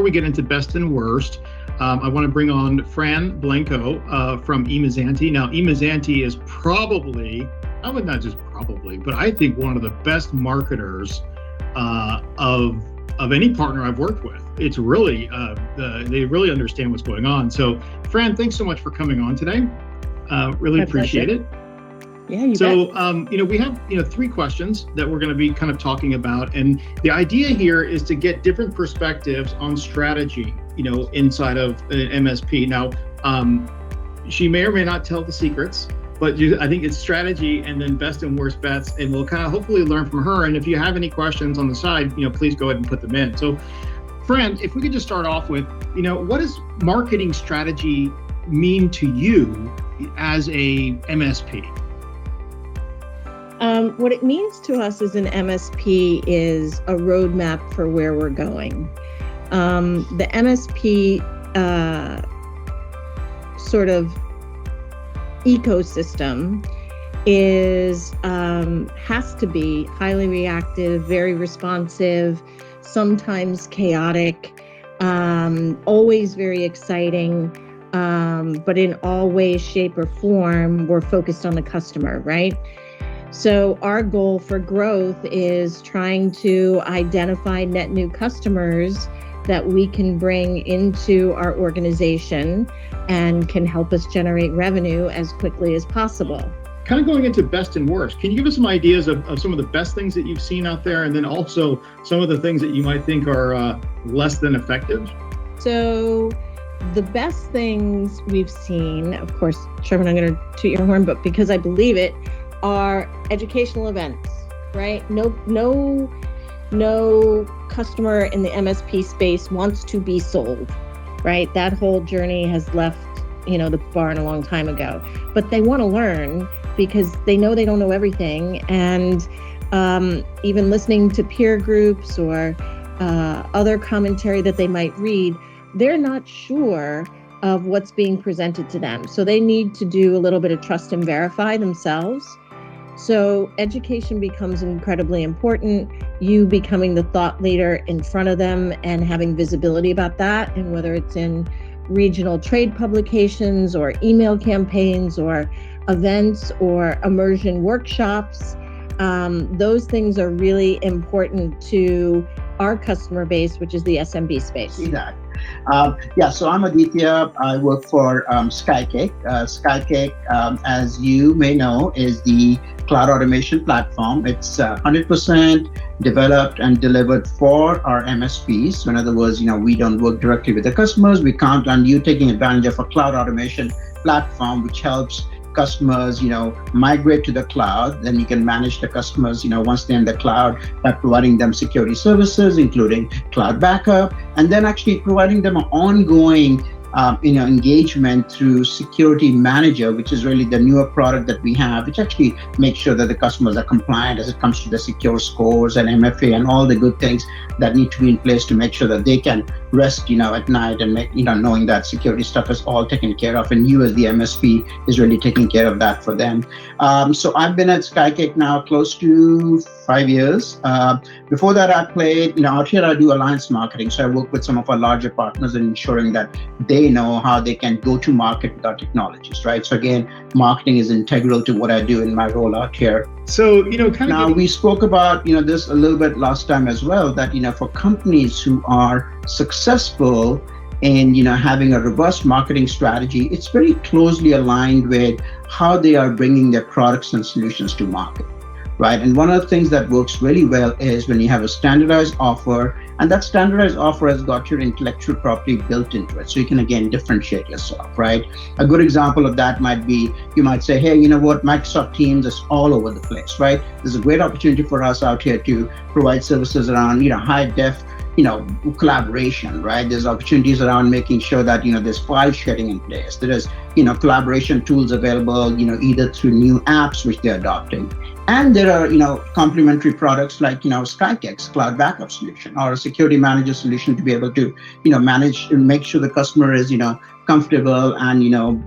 we get into best and worst, I want to bring on Fran Blanco from Emazanti. Now, Emazanti is probably, I would not just probably, but I think one of the best marketers of any partner I've worked with. It's really, they really understand what's going on. So, Fran, thanks so much for coming on today. Really appreciate it. Yeah, you bet. We have, 3 questions that we're going to be kind of talking about. And the idea here is to get different perspectives on strategy, inside of an MSP. Now, she may or may not tell the secrets, but I think it's strategy and then best and worst bets. And we'll kind of hopefully learn from her. And if you have any questions on the side, please go ahead and put them in. So, Fran, if we could just start off with, what does marketing strategy mean to you as a MSP? What it means to us as an MSP is a roadmap for where we're going. The MSP sort of ecosystem has to be highly reactive, very responsive, sometimes chaotic, always very exciting, but in all ways, shape, or form, we're focused on the customer, right? So our goal for growth is trying to identify net new customers that we can bring into our organization and can help us generate revenue as quickly as possible. Kind of going into best and worst, can you give us some ideas of some of the best things that you've seen out there, and then also some of the things that you might think are less than effective? So the best things we've seen, of course, Sherman, I'm going to toot your horn, but because I believe it, are educational events, right? No customer in the MSP space wants to be sold, right? That whole journey has left, the barn a long time ago. But they want to learn because they know they don't know everything. And even listening to peer groups or other commentary that they might read, they're not sure of what's being presented to them. So they need to do a little bit of trust and verify themselves. So education becomes incredibly important. You becoming the thought leader in front of them and having visibility about that. And whether it's in regional trade publications or email campaigns or events or immersion workshops, those things are really important to our customer base, which is the SMB space. See that. So I'm Aditya. I work for Skycake. Skycake, as you may know, is the cloud automation platform. It's 100% developed and delivered for our MSPs. So in other words, we don't work directly with the customers. We count on you taking advantage of a cloud automation platform, which helps customers, migrate to the cloud. Then you can manage the customers, once they're in the cloud, by providing them security services, including cloud backup, and then actually providing them an ongoing engagement through Security Manager, which is really the newer product that we have, which actually makes sure that the customers are compliant as it comes to the secure scores and MFA and all the good things that need to be in place to make sure that they can rest, at night and make, knowing that security stuff is all taken care of, and you as the MSP is really taking care of that for them. So I've been at Skycake now close to 5 years. Before that, I played, out here I do alliance marketing. So I work with some of our larger partners in ensuring that they know how they can go to market with our technologies, right? So again, marketing is integral to what I do in my role out here. So, we spoke about, this a little bit last time as well, that, for companies who are successful in, having a robust marketing strategy, it's very closely aligned with how they are bringing their products and solutions to market. Right. And one of the things that works really well is when you have a standardized offer, and that standardized offer has got your intellectual property built into it. So you can, again, differentiate yourself, right? A good example of that might be, you might say, hey, you know what, Microsoft Teams is all over the place, right? There's a great opportunity for us out here to provide services around, high def, collaboration, right? There's opportunities around making sure that, there's file sharing in place. There is, collaboration tools available, either through new apps which they're adopting. And there are, complementary products like, SkyKex cloud backup solution or a security manager solution to be able to, manage and make sure the customer is, comfortable and,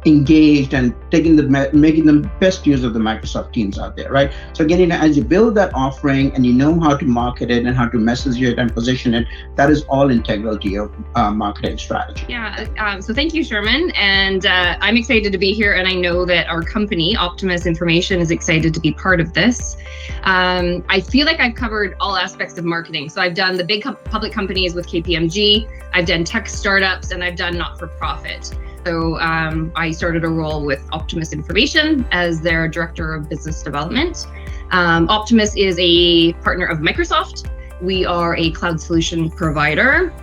engaged and making the best use of the Microsoft Teams out there, right? So again, as you build that offering and you know how to market it and how to message it and position it, that is all integral to your marketing strategy. Yeah, so thank you, Sherman. And I'm excited to be here. And I know that our company, Optimus Information, is excited to be part of this. I feel like I've covered all aspects of marketing. So I've done the big public companies with KPMG, I've done tech startups, and I've done not-for-profit. So I started a role with Optimus Information as their Director of Business Development. Optimus is a partner of Microsoft. We are a cloud solution provider.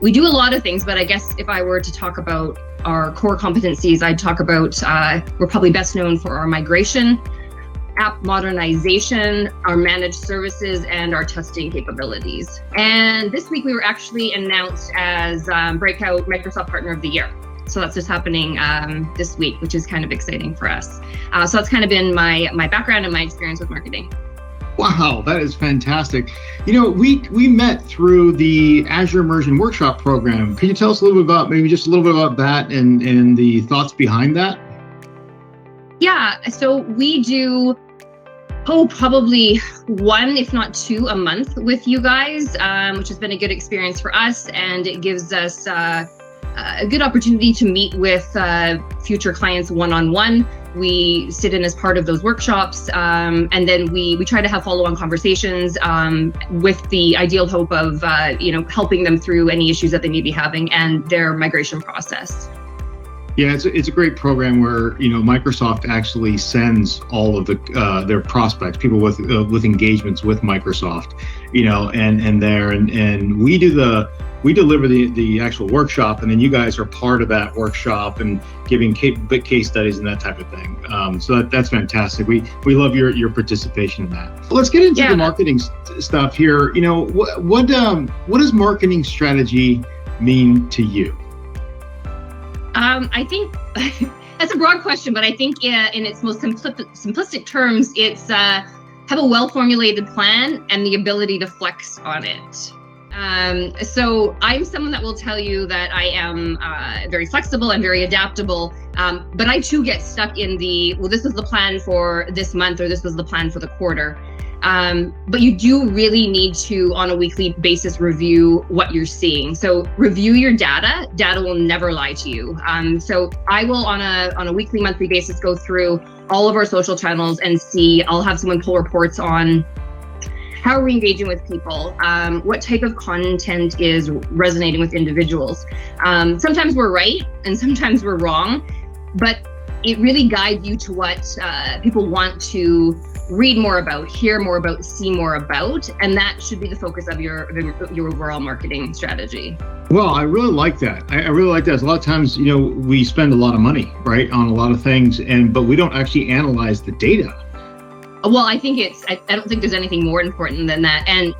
We do a lot of things, but I guess if I were to talk about our core competencies, I'd talk about, we're probably best known for our migration, app modernization, our managed services, and our testing capabilities. And this week we were actually announced as Breakout Microsoft Partner of the Year. So that's just happening this week, which is kind of exciting for us. So that's kind of been my background and my experience with marketing. Wow, that is fantastic. We met through the Azure Immersion Workshop program. Can you tell us a little bit about, maybe just a little bit about that and the thoughts behind that? Yeah, so we do probably one, if not two, a month with you guys, which has been a good experience for us, and it gives us a good opportunity to meet with future clients one-on-one. We sit in as part of those workshops, and then we try to have follow-on conversations with the ideal hope of helping them through any issues that they may be having and their migration process. Yeah, it's a great program where Microsoft actually sends all of their prospects, people with engagements with Microsoft, and we deliver the actual workshop, and then you guys are part of that workshop and giving case studies and that type of thing. So that's fantastic. We love your participation in that. Let's get into the marketing stuff here. What does marketing strategy mean to you? I think that's a broad question, but I think in its most simplistic terms, it's have a well-formulated plan and the ability to flex on it. So I'm someone that will tell you that I am very flexible and very adaptable, but I too get stuck in this was the plan for this month, or this was the plan for the quarter. But you do really need to, on a weekly basis, review what you're seeing. So review your data. Data will never lie to you. So I will, on a weekly, monthly basis, go through all of our social channels and see. I'll have someone pull reports on how are we engaging with people, what type of content is resonating with individuals. Sometimes we're right and sometimes we're wrong, but it really guides you to what people want to read more about, hear more about, see more about, and that should be the focus of your overall marketing strategy. Well, I really like that. I really like that. A lot of times, we spend a lot of money, right, on a lot of things, but we don't actually analyze the data. Well, I think I don't think there's anything more important than that. And,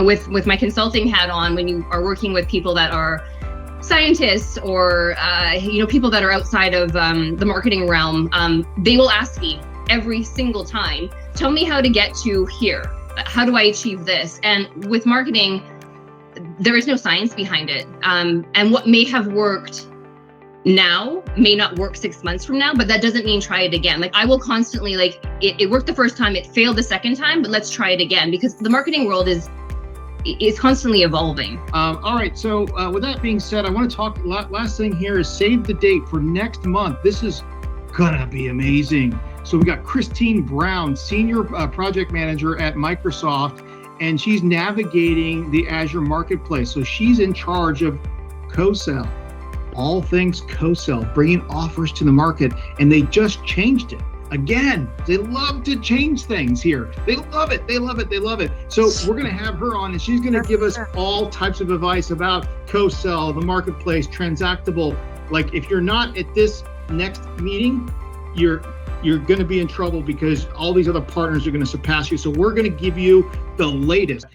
with my consulting hat on, when you are working with people that are scientists or, people that are outside of the marketing realm, they will ask me every single time, tell me how to get to here. How do I achieve this? And with marketing, there is no science behind it. And what may have worked now may not work 6 months from now, but that doesn't mean try it again. Like I will constantly, it worked the first time, it failed the second time, but let's try it again, because the marketing world is constantly evolving. All right, so with that being said, I want to talk, last thing here is save the date for next month. This is gonna be amazing. So we got Christine Brown, Senior Project Manager at Microsoft, and she's navigating the Azure Marketplace. So she's in charge of co-sell, all things co-sell, bringing offers to the market, and they just changed it. Again, they love to change things here. They love it, they love it, they love it. So we're gonna have her on, and she's gonna give us all types of advice about co-sell, the marketplace, transactable. Like if you're not at this next meeting, you're going to be in trouble because all these other partners are going to surpass you. So we're going to give you the latest.